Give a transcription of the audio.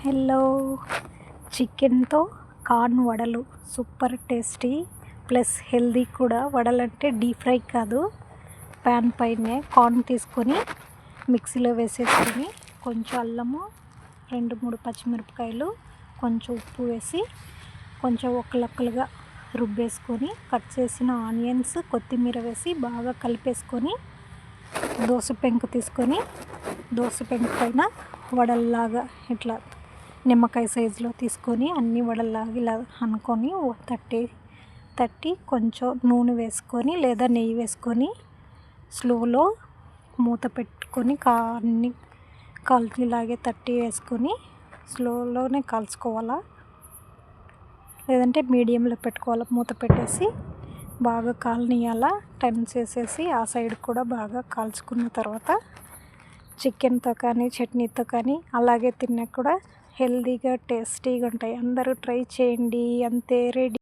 Hello, చికెన్తో corn వడలు super tasty plus healthy కూడా. వడలు అంటే డీప్ ఫ్రై కాదు, ప్యాన్ పైనే కార్న్ తీసుకొని మిక్సీలో వేసేసుకొని కొంచెం అల్లము, 2-3 పచ్చిమిరపకాయలు, కొంచెం ఉప్పు వేసి కొంచెం ఒక్కలుగా రుబ్బేసుకొని కట్ చేసిన ఆనియన్స్, కొత్తిమీర వేసి బాగా కలిపేసుకొని దోశ పెంకు తీసుకొని దోశ పెంకు పైన వడల్లాగా ఇట్లా నిమ్మకాయ సైజులో తీసుకొని అన్ని వడల్లాగా ఇలా అనుకొని తట్టి కొంచెం నూనె వేసుకొని లేదా నెయ్యి వేసుకొని స్లోలో మూత పెట్టుకొని అన్ని కాలుతూలాగే తట్టి వేసుకొని స్లోలోనే కాల్చుకోవాలా, లేదంటే మీడియంలో పెట్టుకోవాలా. మూత పెట్టేసి బాగా కాలనియాలా, టర్న్ చేసేసి ఆ సైడ్ కూడా బాగా కాల్చుకున్న తర్వాత చికెన్తో కానీ చట్నీతో కానీ అలాగే తిన్నా కూడా హెల్తీగా టేస్టీగా ఉంటాయి. అందరూ ట్రై చేయండి. అంతే, రెడీ.